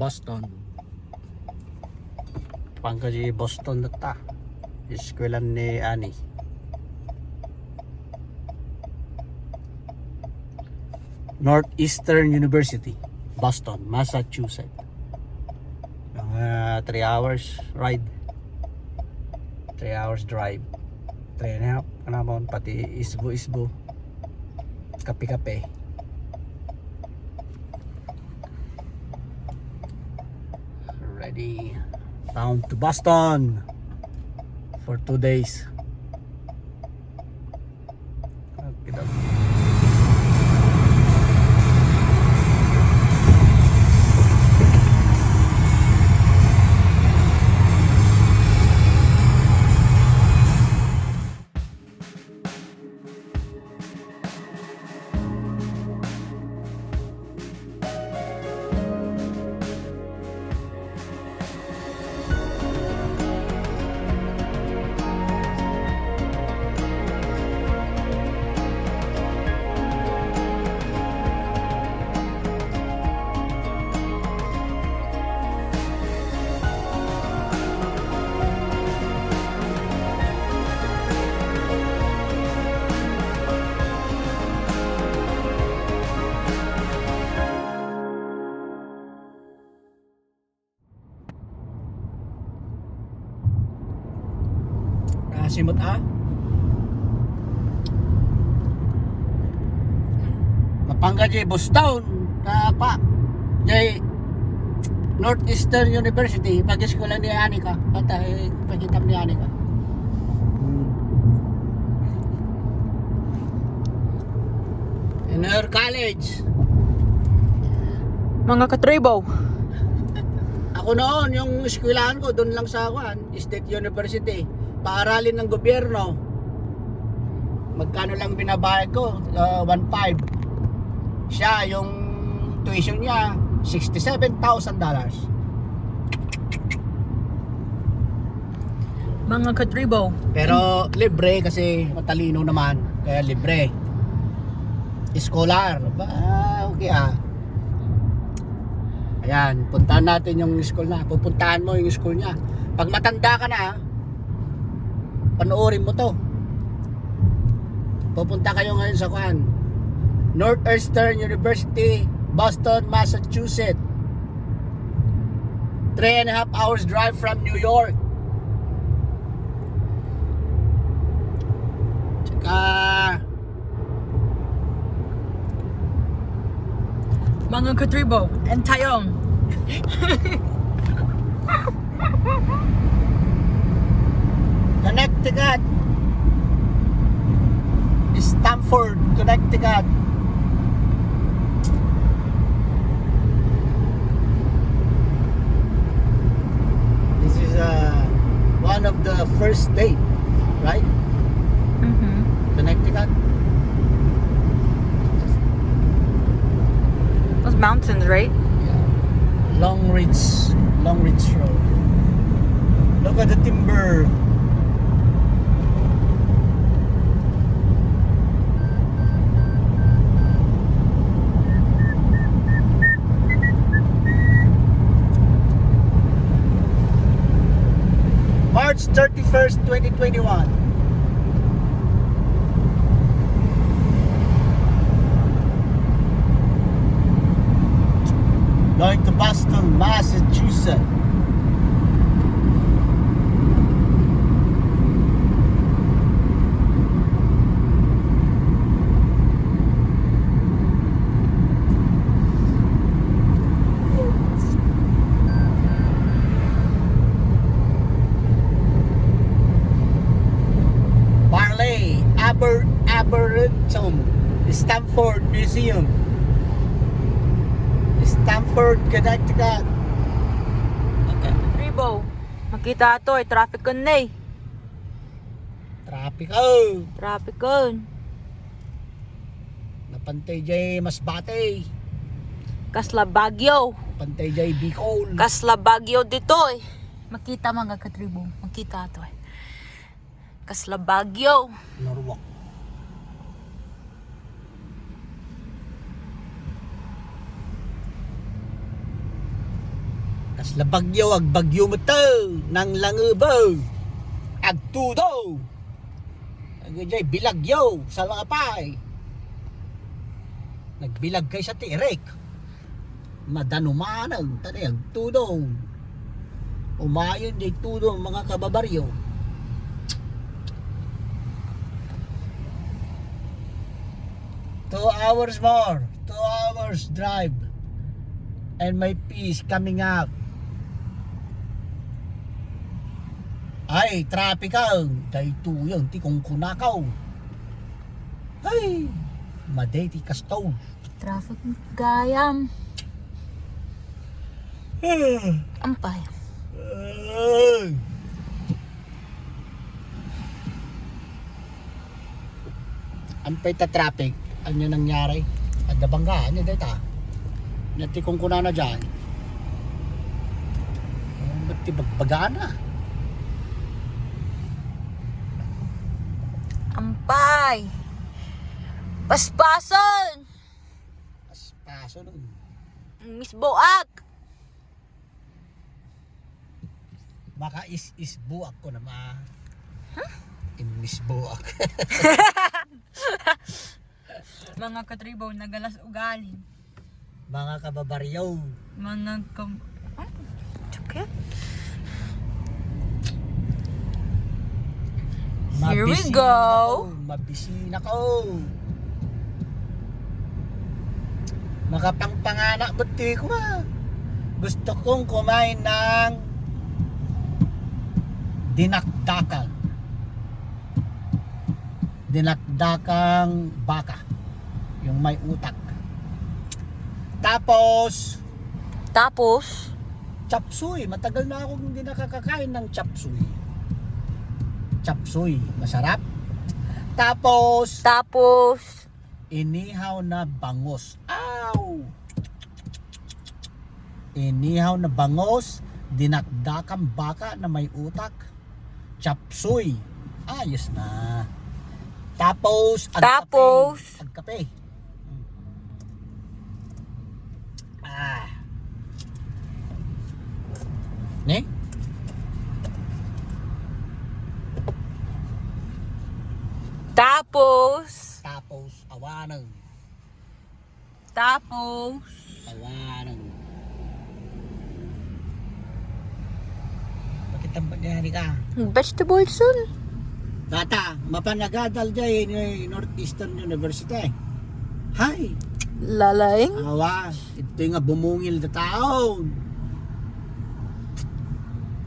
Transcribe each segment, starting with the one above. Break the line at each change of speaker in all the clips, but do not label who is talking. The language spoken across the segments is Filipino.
Boston. Pangkaji Boston na ta. Iskwelan ni Ani. Northeastern University, Boston, Massachusetts. 3 hours ride. 3 hours drive. 3.5 kanamon pati isbo kape ready bound to Boston for 2 days. Okay. Simot Mapangga jay Boston pa jay Northeastern University pag-eskwela ni Anika patay pagitam ni Anika. In her college
mga katribo.
Ako noon yung eskwelahan ko doon lang sa State University. Paaralin ng gobyerno. Magkano lang binabayad ko? 1.5. Siya yung tuition niya $67,000.
Mga katribo.
Pero libre kasi matalino naman, kaya libre. Scholar. Okay Ayan, puntahan natin yung school na. Pupuntahan mo yung school niya. Pag matanda ka na, panoorin mo to. Pupunta kayo ngayon sa Northeastern University, Boston, Massachusetts. 3.5 hours drive from New York. Tsaka
Mga katribo and Tayong.
Connecticut, Stamford, Connecticut. This is one of the first state, right? Connecticut.
Those mountains, right?
Yeah. Long Ridge Road. Look at the timber. March 31st, 2021. Going to Boston, Massachusetts. Arboretum, Stamford Museum, Stamford, Connecticut. Okay.
Katribo. Makita to traffic on na
Traffic
Traffic on.
Napantay jay Masbate.
Kasla Baguio.
Pantay jay Bicol.
Kasla Baguio dito Makita mga katribo. Makita to Kasla Baguio.
Norwalk. Kasla bagyo, ag bagyo mo to, nang langubaw, ag tudo. Agajay, bilagyo, sa mga pay. Nagbilag kay sa tirek. Madanumanag, tani, ag tudo. Umayon di tudo mga kababaryo. Two hours more. 2 hours drive. And my peace coming up. Ay, traffic ka. Dahil tuyang, ti kong kunakaw. Ay, madeti kastaw.
Traffic gayam. Ampay.
Ampay ta traffic. Ano nangyari? At nabanggaan niya dito. Nati kong kunana dyan. Ba't ti bagbagaan na?
Ampay. Paspason.
Paspaso nun.
Miss Boak.
Baka is buak ko na ma. Huh? Miss buak.
Mga katribo, nagalas ugali.
Mga kababaryo.
Mga okay. Here we go.
Mabisina ko. Makapangpanganak buti ko ba? Gusto kong kumain ng dinakdakan. Dinakdakang baka. Yung may utak. Tapos chapsuy. Matagal na akong hindi nakakakain ng chapsuy. Chapsuy, masarap. Tapos inihaw na bangos. Ow! Inihaw na bangos, dinakdakang baka na may utak. Chapsuy. Ayos na. Tapos agkape. Ne?
Tapos
awanang. Bakit ang nangyari ka?
Vegetable soon.
Tata, mapanagadal dyan Northeastern University. Hay!
Lalaing.
Awa, ito nga bumungil na tao.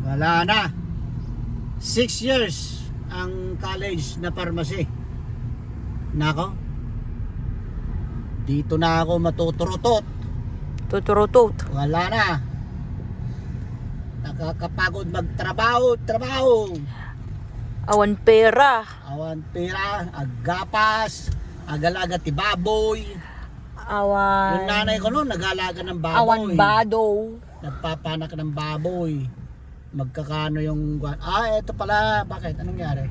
Wala na. 6 years ang college na pharmacy. Nako. Dito na ako matuturutot. Wala na. Nakakapagod magtrabaho.
Awan pera.
Agapas, agalaga ti baboy. Yung nanay ko noon nag-alaga ng baboy.
Awan bado.
Nagpapanak ng baboy. Magkakano yung eto pala, bakit? Anong nangyari?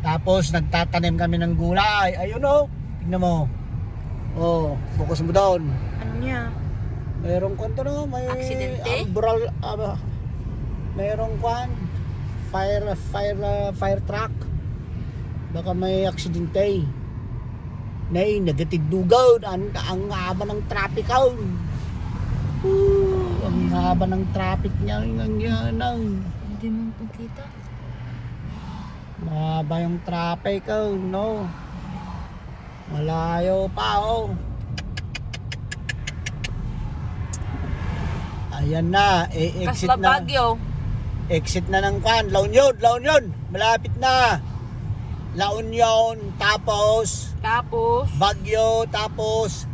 Tapos nagtatanim kami ng gulay. Ayun tignan mo. Focus mo doon.
Ano niya?
Mayroong kwento may
aksidente?
Mayroong fire truck. Baka may aksidente. Nagatiddugaw ang haba ng traffic out. Ang haba ng traffic niya.
Hindi mo makita.
Mahaba yung traffic no. Malayo pa Ayan na, exit na.
Bagyo.
Exit na ng La Union. Malapit na. La Union, tapos Bagyo, tapos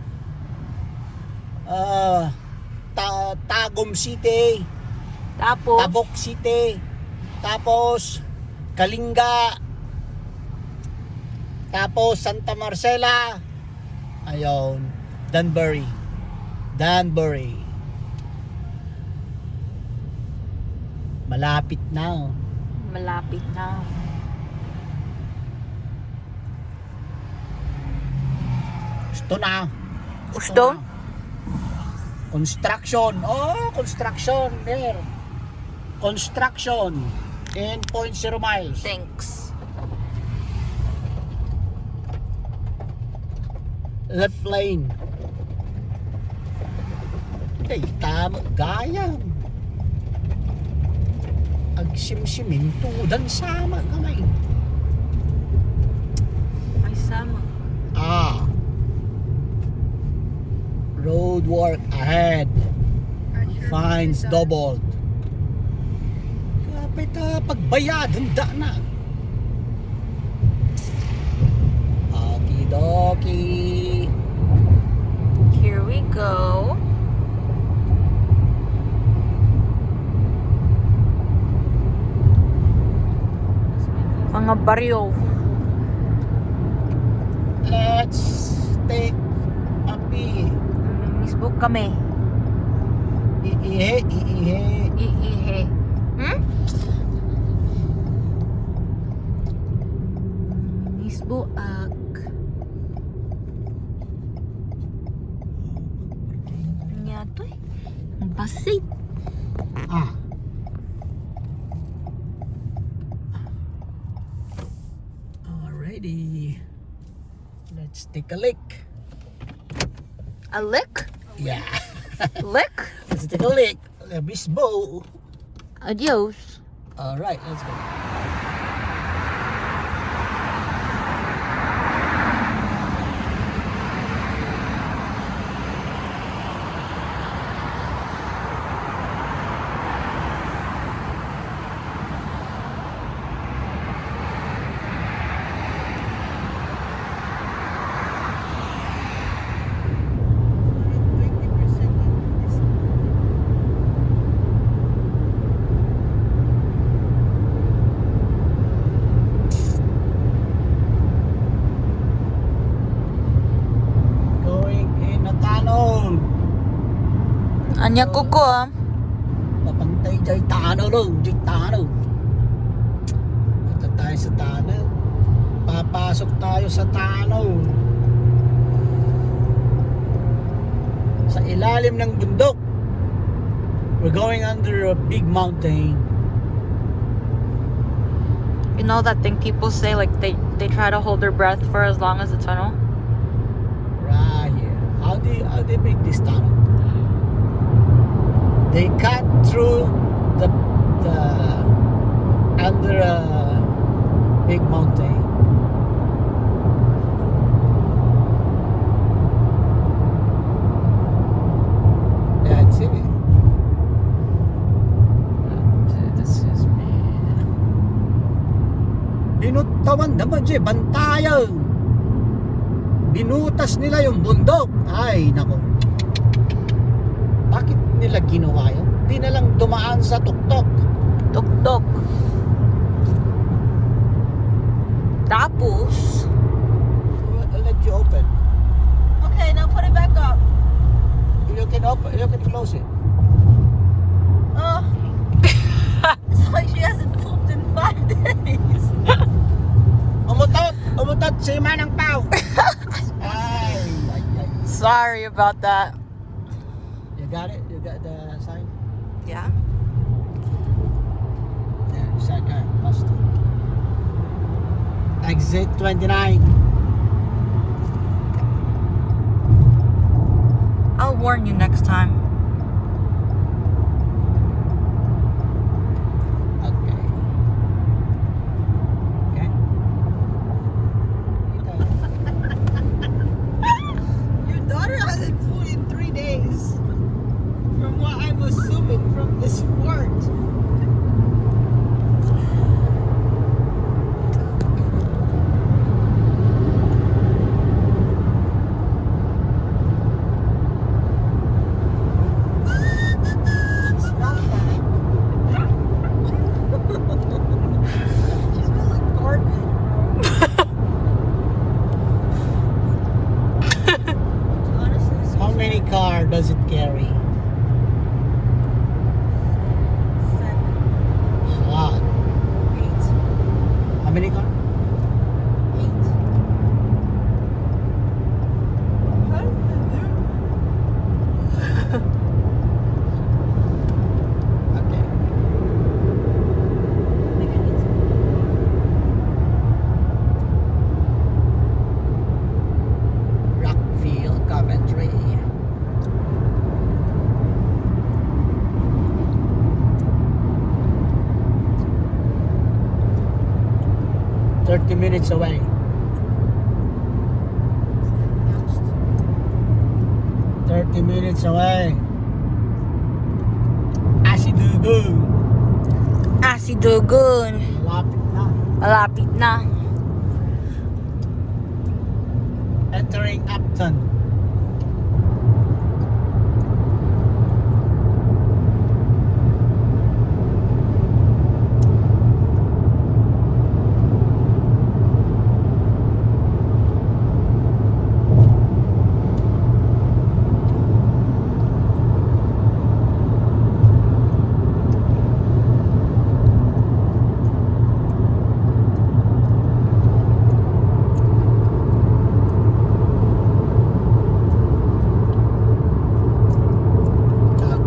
Tagum City, Tabok City, tapos Kalinga, tapos Santa Marcela, ayun, Danbury. Malapit na. Gusto na. Construction. Oh, construction there. Construction in 0.0 miles.
Thanks.
Left lane. Ay, tama. Gayam. Agsimsimintudan sama kamay.
Ay, sama.
Road work ahead. Fines doubled. Kapit pagbayad, handa na. Okidoki.
Here we go. Mga baryo.
Let's take a pee.
Misbook kami.
Iihe.
Iihe. Misboak. Ano to eh? Ang basit.
Alrighty. Let's take a lick.
A lick?
Yeah.
Lick?
Let's take a lick. Bisbo.
Adios.
Alright, let's go.
Anya kuko ah.
Papantay dyan tano lang. Dyan tano. Punta tayo sa tano. Papasok tayo sa tano. Sa ilalim ng bundok. We're going under a big mountain.
You know that thing people say, like they try to hold their breath for as long as the tunnel?
Right here. How they make this tunnel? They cut through the under a big mountain. That's it. This is me. Binutawan naman siya, bantayan. Binutas nila yung bundok. Ay, nako. Bakit nila ginawa yun? Di na lang dumaan sa tuktok.
Tuktok. Tapos,
I'll let you open.
okay, now put it back up.
You can open, you can close it.
Oh. It's like she hasn't pooped in 5 days.
Umutot si Manang Pao. Ay.
Sorry about that.
You got it? You got the sign?
Yeah.
There, side guy, bust. Exit 29.
I'll warn you next time.
Okay. Okay.
Your daughter hasn't food in 3 days. From what I'm assuming from this fort.
30 minutes away. 30 minutes away. Asidugo.
Asidugon.
Lapit na.
Malapit na.
Entering Upton.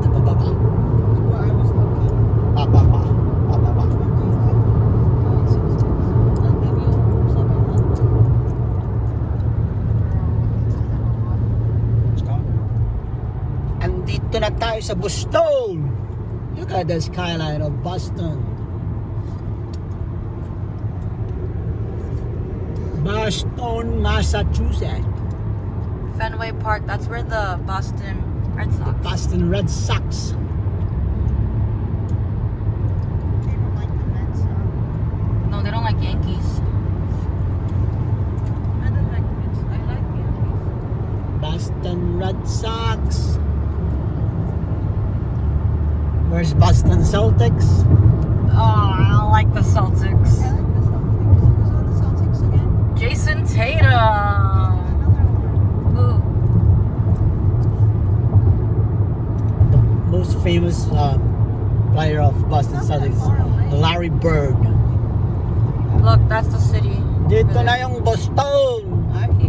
What I was looking.
Pababa. Pababa.
I'll give you some of that.
Let's go. Andito na tayo sa Boston. Look at the skyline of Boston. Boston, Massachusetts.
Fenway Park, that's where the Boston Red
The
Sox.
Boston Red Sox.
They don't like the Mets, huh?
No, they don't like Yankees.
I don't like Mets. I like Yankees.
Boston Red Sox. Where's Boston Celtics?
Oh, I don't like the Celtics.
I like the Celtics. Who's on the Celtics again?
Jason Tatum.
Another one.
Ooh.
The most famous player of Boston
It's not that
Celtics,
far away.
Larry Bird.
Look, that's the city.
Dito na yung Boston. Ay.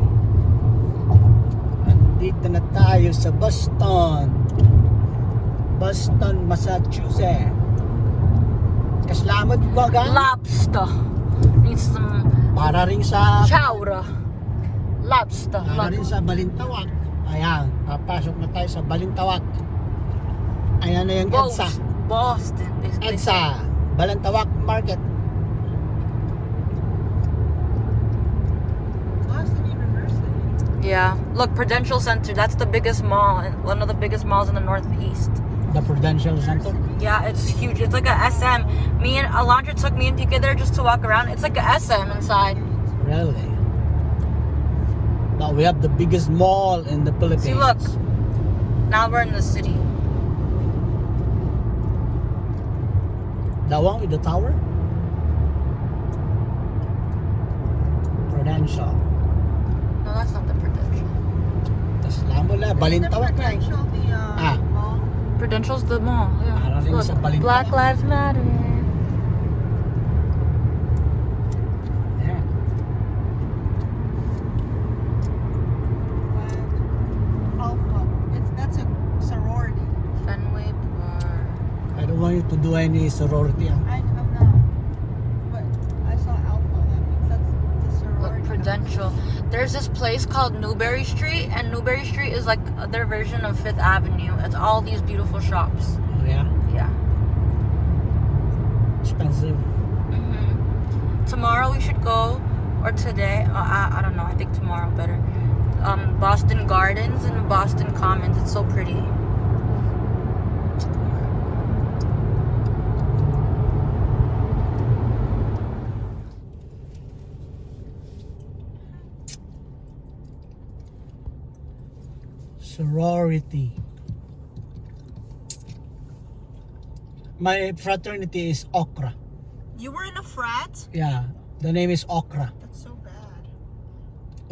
Andito na tayo sa Boston. Boston, Massachusetts. Kaslamad ko agad.
Lobster. Need some
Para rin sa
chowder. Lobster.
para
Look.
rin sa Balintawak. Ayan, papasok na tayo sa Balintawak. Ayan na yung EDSA.
Boston.
EDSA, Balintawak Market.
Boston University.
Yeah. Look, Prudential Center. That's the biggest mall. One of the biggest malls in the Northeast.
The Prudential Center.
Yeah, it's huge. It's like a SM. Me and Alondra took me and PK there just to walk around. It's like a SM inside.
Really? Now we have the biggest mall in the Philippines.
See, look. Now we're in the city.
The one with the tower? Prudential.
No, that's not the Prudential.
Tapos lang mo lang, Balintawak na.
The Prudential, the
Ah.
mall.
Prudential's the mall. Yeah.
Para rin
Look,
sa Balintawak.
Black Lives Matter.
Yeah.
Alpha. That's a sorority.
Fenway Park.
I don't want you to do any sorority. Ah.
I'm not. But I saw Alpha. That means that's the sorority.
Look, Prudential. There's this place called Newberry Street, and Newberry Street is like their version of Fifth Avenue. It's all these beautiful shops.
Oh, yeah?
Yeah.
Expensive.
Tomorrow we should go, or today. I don't know. I think tomorrow better. Boston Gardens and Boston Commons. It's so pretty.
Sorority. My fraternity is Okra.
You were in a frat?
Yeah, the name is Okra.
That's so bad.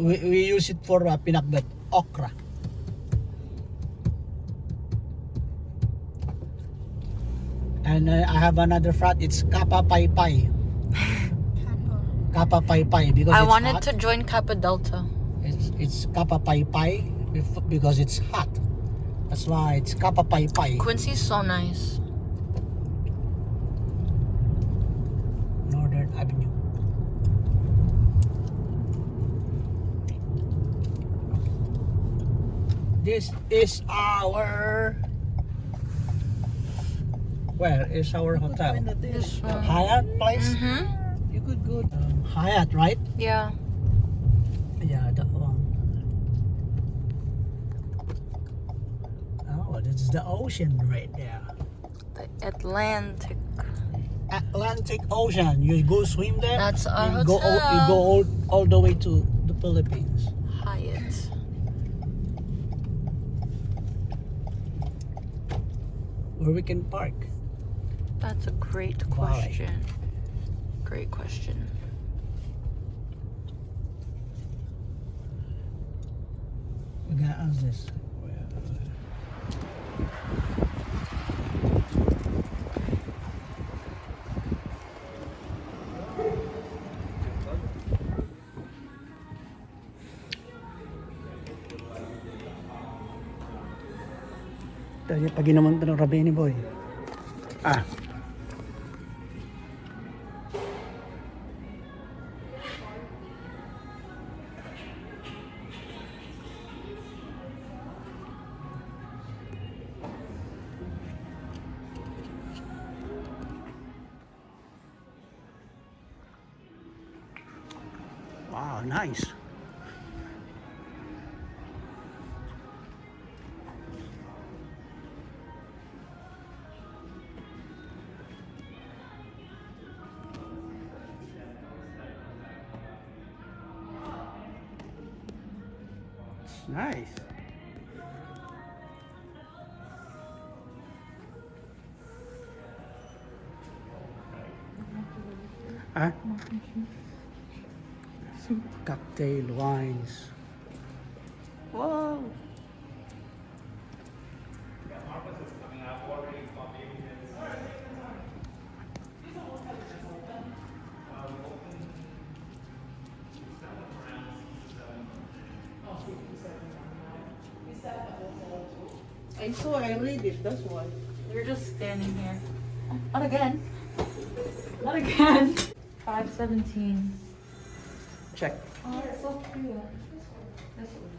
We use it for pinakbet. Okra. And I have another frat. It's Kappa Pai Pai. Kappa Pai Pai because
I
it's
wanted
hot.
to join Kappa Delta.
It's Kappa Pai Pai because it's hot. That's why it's Kappa Pai Pai.
Quincy's so nice.
Northern Avenue. This is our... Where is our hotel?
This one.
Hyatt place?
Mm-hmm.
You could go.
Hyatt, right?
Yeah.
Yeah, that one. Oh, this is the ocean right there.
The Atlantic.
Atlantic Ocean. You go swim there.
That's our
you go
hotel.
you go all the way to the Philippines.
Hyatt.
Where we can park.
That's a great
Why?
question. Great question.
We gotta ask this. Dahil pag inaman ito ng Rabini boy. Ah. Wow, nice. It's nice. Huh? Cocktail wines. Wow.
I saw. I read it. That's why.
You're just standing here. Not again. Not again. 517.
Check.
Oh, it's so cute. This one.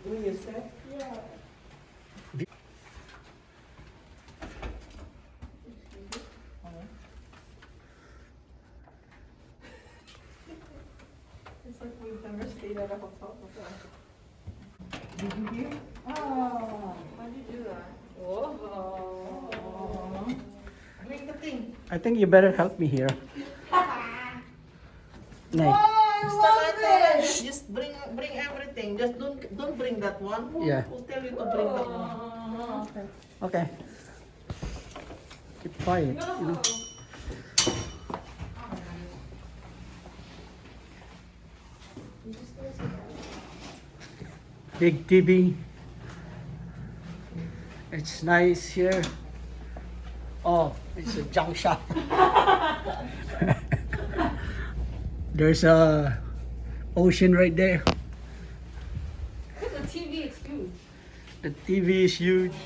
When you step. It's like we've never stayed at a hotel before. Did you hear? Oh, how'd you do that? Oh. Make the thing.
I think you better help me here. Nay.
Just bring everything. Just don't bring that one.
Yeah.
Who tell you to bring that one?
Okay. Keep quiet. You know. Big TV. It's nice here. Oh, it's a junk shop. There's a ocean right there.
The TV is huge.
The TV is huge.